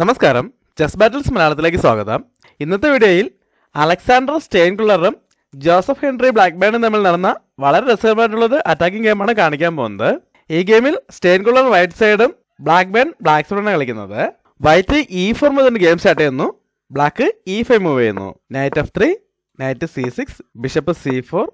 നമസ്കാരം, chess battles മലയാളത്തിലേക്ക് സ്വാഗതം. ഇന്നത്തെ വീഡിയോയിൽ അലക്സാണ്ടർ സ്റ്റെയിൻകുളറും ജോസഫ് ഹെൻറി ബ്ലാക്ക്ബേണും തമ്മിൽ നടന്ന വളരെ രസകരമായിട്ടുള്ളത് അറ്റാക്കിംഗ് ഗെയിമാണ് കാണിക്കാൻ പോകുന്നത്. ഈ ഗെയിമിൽ സ്റ്റെയിൻകുളർ വൈറ്റ് സൈഡും ബ്ലാക്ക്ബേൺ ബ്ലാക്ക് സൈഡാണ് കളിക്കുന്നത്. വൈറ്റ് E4 മുതൽ ഗെയിം സ്റ്റാർട്ട് ചെയ്യുന്നു. ബ്ലാക്ക് E5 മൂവ് ചെയ്യുന്നു. Knight F3, knight C6, bishop C4,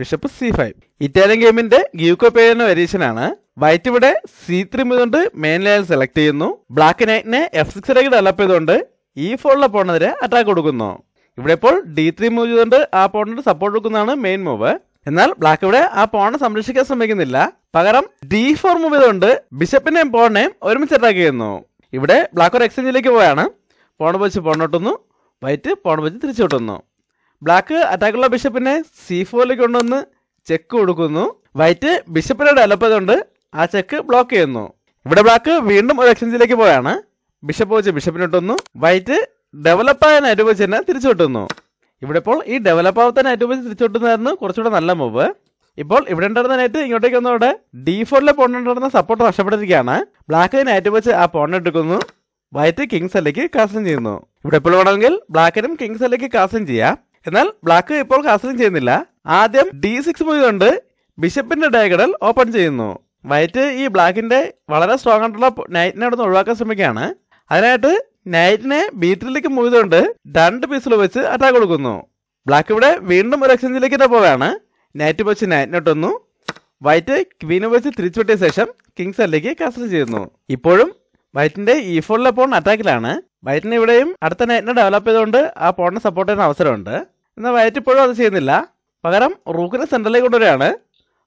bishop C5. Italian ഗെയിമിന്റെ ഗ്യൂക്കോ പേരുന്ന വേരിയേഷനാണ്. വൈറ്റ് ഇവിടെ C3 മുതൽ മെയിൻ ലൈൻ സെലക്ട് ചെയ്യുന്നു. ബ്ലാക്ക് നൈറ്റിനെ F6 ഡെവലപ്പ് ചെയ്തുകൊണ്ട് E4 പോണെതിരെ അറ്റാക്ക് കൊടുക്കുന്നു. ഇവിടെ ഇപ്പോൾ D3 മൂവ് ചെയ്തുകൊണ്ട് ആ പോണിന് സപ്പോർട്ട് കൊടുക്കുന്നതാണ് മെയിൻ മൂവ്. എന്നാൽ ബ്ലാക്ക് ഇവിടെ ആ പോണെ സംരക്ഷിക്കാൻ ശ്രമിക്കുന്നില്ല. പകരം D4 മൂവ് ചെയ്തുകൊണ്ട് ബിഷപ്പിനെയും പോണിനെയും ഒരുമിച്ച് അറ്റാക്ക് ചെയ്യുന്നു. ഇവിടെ ബ്ലാക്ക് ഒരു എക്സ്ചേഞ്ചിലേക്ക് പോയാണ്. പോൺ വെച്ച് പോണോട്ടുന്നു, വൈറ്റ് പോൺ വെച്ച് തിരിച്ചു വിട്ടുന്നു. ബ്ലാക്ക് അറ്റാക്കുള്ള ബിഷപ്പിനെ C4 കൊണ്ടുവന്ന് ചെക്ക് കൊടുക്കുന്നു. വൈറ്റ് ബിഷപ്പിനെ ഡെവലപ്പ് ചെയ്തുകൊണ്ട് ആ ചെക്ക് ബ്ലോക്ക് ചെയ്യുന്നു. ഇവിടെ ബ്ലാക്ക് വീണ്ടും ഒരു എക്സ്ചേഞ്ചിലേക്ക് പോയാണ്. ബിഷപ്പ് വെച്ച് ബിഷപ്പിന് ഇട്ടുന്നു. വൈറ്റ് ഡെവലപ്പായ നൈറ്റ് വെച്ച് തന്നെ തിരിച്ചു വിട്ടുന്നു. ഇവിടെ ഇപ്പോൾ ഈ ഡെവലപ്പ് ആവാത്ത നൈറ്റ് വെച്ച് തിരിച്ചു വിട്ടുന്നതായിരുന്നു കുറച്ചുകൂടെ നല്ല മൂവ്. ഇപ്പോൾ ഇവിടെ ഉണ്ടായിരുന്ന നൈറ്റ് ഇങ്ങോട്ടേക്ക് വന്നതോടെ D4 പോണ്ടുണ്ടായിരുന്ന സപ്പോർട്ട് നഷ്ടപ്പെട്ടിരിക്കുകയാണ്. ബ്ലാക്ക് നൈറ്റ് വെച്ച് ആ പോണ്ട് എടുക്കുന്നു. വൈറ്റ് കിങ്സ് എല്ലേക്ക് കാസ്ലിംഗ് ചെയ്യുന്നു. ഇവിടെ ഇപ്പോൾ വേണമെങ്കിൽ ബ്ലാക്കിനും കിങ്സ് എല്ലേക്ക് കാസ്ലിംഗ് ചെയ്യാം. എന്നാൽ ബ്ലാക്ക് ഇപ്പോൾ കാസ്ലിംഗ് ചെയ്യുന്നില്ല. ആദ്യം D6 മൂവ് കൊണ്ട് ബിഷപ്പിന്റെ ഡയഗണൽ ഓപ്പൺ ചെയ്യുന്നു. വൈറ്റ് ഈ ബ്ലാക്കിന്റെ വളരെ സ്ട്രോങ് ആയിട്ടുള്ള നൈറ്റിനെ അവിടെ നിന്ന് ഒഴിവാക്കാൻ ശ്രമിക്കുകയാണ്. അതിനായിട്ട് നൈറ്റിനെ B3 മൂവ് ചെയ്തുകൊണ്ട് 2 പീസിൽ വെച്ച് അറ്റാക്ക് കൊടുക്കുന്നു. ബ്ലാക്ക് ഇവിടെ വീണ്ടും ഒരു എക്സ്ചേഞ്ചിലേക്ക് തന്നെ പോവുകയാണ്. നൈറ്റ് വെച്ച് നൈറ്റിനെ ഇട്ടുന്നു. വൈറ്റ് ക്വീനെ വെച്ച് തിരിച്ചുവിട്ടിയ ശേഷം കിങ്സ് എല്ലേക്ക് കാസ്ലിംഗ് ചെയ്യുന്നു. ഇപ്പോഴും വൈറ്റിന്റെ E4 പോൺ അറ്റാക്കിലാണ്. വൈറ്റിനെ ഇവിടെയും അടുത്ത നൈറ്റിനെ ഡെവലപ്പ് ചെയ്തുകൊണ്ട് ആ പോണിനെ സപ്പോർട്ട് ചെയ്യുന്ന അവസരമുണ്ട്. എന്നാൽ വൈറ്റ് ഇപ്പോഴും അത് ചെയ്യുന്നില്ല. പകരം റൂക്കിനെ സെൻട്രലിലേക്ക് കൊണ്ടുവരികയാണ്.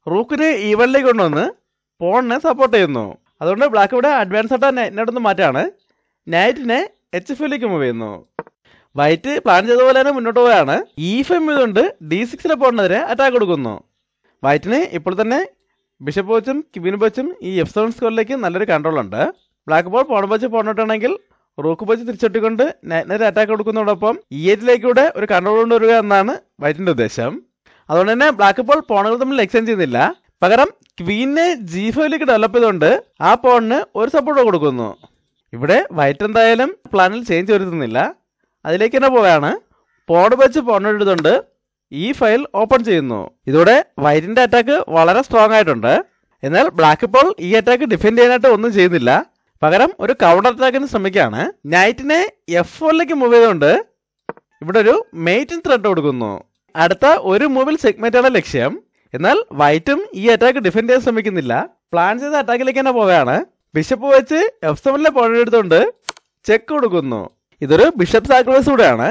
റൂക്കിനെ E1 കൊണ്ടുവന്ന് പോണിനെ സപ്പോർട്ട് ചെയ്യുന്നു. അതുകൊണ്ട് ബ്ലാക്ക് ഇവിടെ അഡ്വാൻസ് ആയിട്ട് നൈറ്റിനോടൊന്ന് മാറ്റാണ്. നൈറ്റിനെ H5 മൂവ് ചെയ്യുന്നു. വൈറ്റ് പ്ലാൻ ചെയ്ത പോലെ തന്നെ മുന്നോട്ട് പോവുകയാണ്. E5 കൊണ്ട് D6 പോണിനെതിരെ അറ്റാക്ക് കൊടുക്കുന്നു. വൈറ്റിന് ഇപ്പോൾ തന്നെ ബിഷപ്പ് വെച്ചും ക്വീൻ വെച്ചും ഈ F7 സ്കോറിലേക്ക് നല്ലൊരു കൺട്രോൾ ഉണ്ട്. ബ്ലാക്ക് ബോൾ പോൺ വെച്ച് പോണിട്ടുണ്ടെങ്കിൽ റൂക്ക് വെച്ച് തിരിച്ചെട്ടിക്കൊണ്ട് നൈറ്റിനെതിരെ അറ്റാക്ക് കൊടുക്കുന്നതോടൊപ്പം E8 ഒരു കൺട്രോൾ കൊണ്ടുവരിക എന്നാണ് വൈറ്റിന്റെ ഉദ്ദേശം. അതുകൊണ്ട് തന്നെ ബ്ലാക്ക് ഇപ്പോൾ പോണുകൾ തമ്മിൽ എക്സ്ചേഞ്ച് ചെയ്യുന്നില്ല. പകരം ക്വീനെ G5 ഡെവലപ്പ് ചെയ്തുകൊണ്ട് ആ പോണിന് ഒരു സപ്പോർട്ട് കൊടുക്കുന്നു. ഇവിടെ വൈറ്റ് എന്തായാലും പ്ലാനിൽ ചേഞ്ച് വരുത്തുന്നില്ല. അതിലേക്ക് തന്നെ പോവുകയാണ്. പോൺ വെച്ച് പോണെടുത്തുകൊണ്ട് E5 ഓപ്പൺ ചെയ്യുന്നു. ഇതോടെ വൈറ്റിന്റെ അറ്റാക്ക് വളരെ സ്ട്രോങ് ആയിട്ടുണ്ട്. എന്നാൽ ബ്ലാക്ക് ഇപ്പോൾ ഈ അറ്റാക്ക് ഡിഫെൻഡ് ചെയ്യാനായിട്ട് ഒന്നും ചെയ്യുന്നില്ല. പകരം ഒരു കൗണ്ടർ അറ്റാക്കിന് ശ്രമിക്കുകയാണ്. നൈറ്റിനെ F4 മൂവ് ചെയ്തുകൊണ്ട് ഇവിടെ ഒരു മെയ്റ്റിംഗ് ത്രെഡ് കൊടുക്കുന്നു. അടുത്ത ഒരു മൂവിൽ ചെക്ക്മേറ്റാണ് ലക്ഷ്യം. എന്നാൽ വൈറ്റും ഈ അറ്റാക്ക് ഡിഫെൻഡ് ചെയ്യാൻ ശ്രമിക്കുന്നില്ല. പ്ലാൻ ചെയ്ത അറ്റാക്കിലേക്ക് തന്നെ പോവുകയാണ്. ബിഷപ്പ് വെച്ച് F7 പോണെടുത്തുകൊണ്ട് ചെക്ക് കൊടുക്കുന്നു. ഇതൊരു ബിഷപ്പ് സാക്രിഫൈസ് കൂടെയാണ്.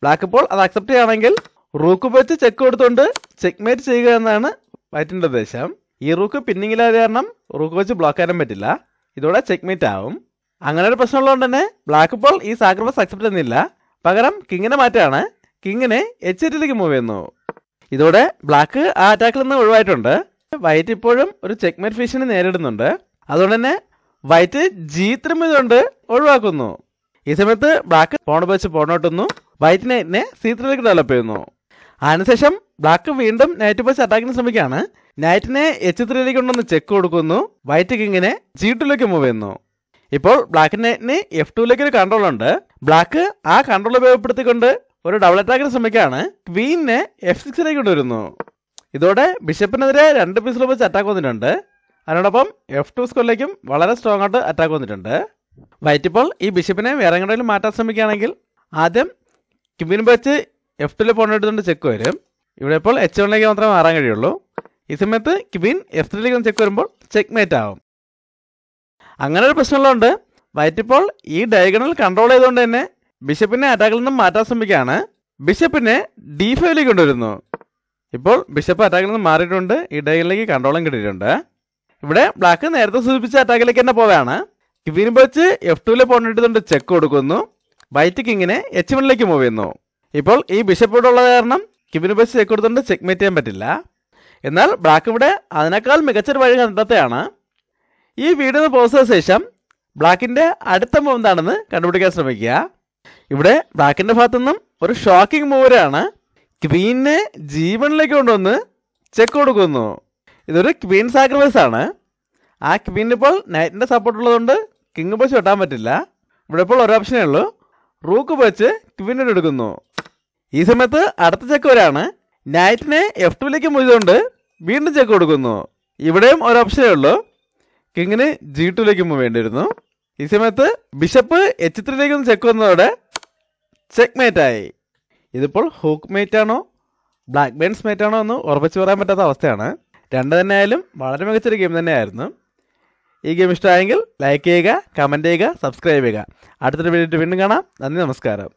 ബ്ലാക്ക് ഇപ്പോൾ അത് അക്സെപ്റ്റ് ചെയ്യുകയാണെങ്കിൽ റൂക്ക് വെച്ച് ചെക്ക് കൊടുത്തുകൊണ്ട് ചെക്ക്മേറ്റ് ചെയ്യുക എന്നാണ് വൈറ്റിന്റെ ഉദ്ദേശം. ഈ റൂക്ക് പിന്നിങ്ങില്ലാതെ കാരണം റൂക്ക് വെച്ച് ബ്ലോക്ക് ചെയ്യാനും പറ്റില്ല. ഇതോടെ ചെക്ക്മേറ്റ് ആവും. അങ്ങനെ ഒരു പ്രശ്നമുള്ളതുകൊണ്ട് തന്നെ ബ്ലാക്ക് ഇപ്പോൾ ഈ സാക്രിഫൈസ് അക്സെപ്റ്റ് ചെയ്യുന്നില്ല. പകരം കിങ്ങിനെ മാറ്റാണ്. കിങ്ങിനെ H8 മൂവ് ചെയ്യുന്നു. ഇതോടെ ബ്ലാക്ക് ആ അറ്റാക്കിൽ നിന്ന് ഒഴിവായിട്ടുണ്ട്. വൈറ്റ് ഇപ്പോഴും ഒരു ചെക്ക്മേറ്റ് ഫിഷിനെ നേരിടുന്നുണ്ട്. അതുകൊണ്ട് തന്നെ വൈറ്റ് G3 കൊണ്ട് ഒഴിവാക്കുന്നു. ഈ സമയത്ത് ബ്ലാക്ക് പോൺ വെച്ച് പോണോട്ടുന്നു. വൈറ്റ് നൈറ്റിനെ C3 ഡെവലപ്പ് ചെയ്യുന്നു. അതിനുശേഷം ബ്ലാക്ക് വീണ്ടും നൈറ്റ് വെച്ച് അറ്റാക്കിന് ശ്രമിക്കുകയാണ്. നൈറ്റിനെ H3 കൊണ്ടൊന്ന് ചെക്ക് കൊടുക്കുന്നു. വൈറ്റ് കിങ്ങിനെ G2 മൂവ് ചെയ്യുന്നു. ഇപ്പോൾ ബ്ലാക്ക് നൈറ്റിന് F2 ഒരു കൺട്രോൾ ഉണ്ട്. ബ്ലാക്ക് ആ കൺട്രോൾ ഉപയോഗപ്പെടുത്തിക്കൊണ്ട് ഒരു ഡബിൾ അറ്റാക്കിന് ശ്രമിക്കുകയാണ്. ക്വീനെ F6 കൊണ്ടുവരുന്നു. ഇതോടെ ബിഷപ്പിനെതിരെ 2 പീസിൽ വെച്ച് അറ്റാക്ക് വന്നിട്ടുണ്ട്. അതിനോടൊപ്പം F2 സ്കോറിലേക്കും വളരെ സ്ട്രോങ് ആയിട്ട് അറ്റാക്ക് വന്നിട്ടുണ്ട്. വൈറ്റ് ഇപ്പോൾ ഈ ബിഷപ്പിനെ വേറെ എങ്ങോട്ടെങ്കിലും മാറ്റാൻ ശ്രമിക്കുകയാണെങ്കിൽ ആദ്യം ക്വീൻ വെച്ച് F2 പോണെടുത്തുകൊണ്ട് ചെക്ക് വരും. ഇവിടെ ഇപ്പോൾ H1 മാത്രമേ മാറാൻ കഴിയുള്ളൂ. ഈ സമയത്ത് ക്വീൻ F3 ചെക്ക് വരുമ്പോൾ ചെക്ക് മേറ്റ് ആവും. അങ്ങനെ ഒരു പ്രശ്നമുള്ളതുകൊണ്ട് വൈറ്റ് ഇപ്പോൾ ഈ ഡയഗണൽ കൺട്രോൾ ചെയ്തുകൊണ്ട് തന്നെ ബിഷപ്പിനെ അറ്റാക്കിൽ നിന്നും മാറ്റാൻ ശ്രമിക്കുകയാണ്. ബിഷപ്പിനെ D5 കൊണ്ടുവരുന്നു. ഇപ്പോൾ ബിഷപ്പ് അറ്റാക്കിൽ നിന്ന് മാറിയിട്ടുണ്ട്. ഈ ഡയഗണലിലേക്ക് കൺട്രോളും കിട്ടിയിട്ടുണ്ട്. ഇവിടെ ബ്ലാക്ക് നേരത്തെ സൂചിപ്പിച്ച അറ്റാക്കിലേക്ക് തന്നെ പോവുകയാണ്. ക്വീൻ വെച്ച് F2 പോണെടുത്തുകൊണ്ട് ചെക്ക് കൊടുക്കുന്നു. വൈറ്റ് കിങ്ങിനെ H1 മൂവ് ചെയ്യുന്നു. ഇപ്പോൾ ഈ ബിഷപ്പ് ഇവിടെ ഉള്ളത് കാരണം ക്വീൻ വെച്ച് ചെക്ക് കൊടുത്തുകൊണ്ട് ചെക്ക് മേറ്റ് ചെയ്യാൻ പറ്റില്ല. എന്നാൽ ബ്ലാക്ക് ഇവിടെ അതിനേക്കാൾ മികച്ചൊരു വഴി കണ്ടെത്തുകയാണ്. ഈ വീഡിയോ പോസ്റ്റ് ചെയ്ത ശേഷം ബ്ലാക്കിന്റെ അടുത്ത മൂവ് എന്താണെന്ന് കണ്ടുപിടിക്കാൻ ശ്രമിക്കുക. ഇവിടെ ബ്ലാക്കിന്റെ ഭാഗത്തുനിന്നും ഒരു ഷോക്കിംഗ് മൂവരാണ്. ക്വീനെ G1 കൊണ്ടുവന്ന് ചെക്ക് കൊടുക്കുന്നു. ഇതൊരു ക്വീൻ സാക്രിഫൈസ് ആണ്. ആ ക്വീൻ ഇപ്പോൾ നൈറ്റിന്റെ സപ്പോർട്ട് ഉള്ളതുകൊണ്ട് കിങ് വെച്ച് വെട്ടാൻ പറ്റില്ല. ഇവിടെ ഇപ്പോൾ ഒരു ഓപ്ഷനേ ഉള്ളൂ. റൂക്ക് വെച്ച് ക്വീൻ എടുക്കുന്നു. ഈ സമയത്ത് അടുത്ത ചെക്ക് വരാണ്. നൈറ്റിനെ F2ലേക്ക് മൂവ് ചെയ്തുകൊണ്ട് വീണ്ടും ചെക്ക് കൊടുക്കുന്നു. ഇവിടെയും ഒരു ഓപ്ഷനേ ഉള്ളൂ. കിങ്ങിന് G2ലേക്ക് മൂവ് ചെയ്യേണ്ടിയിരുന്നു. ഈ സമയത്ത് ബിഷപ്പ് H3ലേക്ക് ഒന്ന് ചെക്ക് വന്നതോടെ ചെക്ക് മേറ്റായി. ഇതിപ്പോൾ ഹൂക്ക് മേറ്റ് ആണോ ബ്ലാക്ക് ബേൺസ് മേറ്റ് ആണോ എന്ന് ഉറപ്പിച്ച് പറയാൻ പറ്റാത്ത അവസ്ഥയാണ്. രണ്ട് തന്നെ ആയാലും വളരെ മികച്ചൊരു ഗെയിം തന്നെയായിരുന്നു. ഈ ഗെയിം ഇഷ്ടമായെങ്കിൽ ലൈക്ക് ചെയ്യുക, കമൻറ്റ് ചെയ്യുക, സബ്സ്ക്രൈബ് ചെയ്യുക. അടുത്തൊരു വീഡിയോ വീണ്ടും കാണാം. നന്ദി, നമസ്കാരം.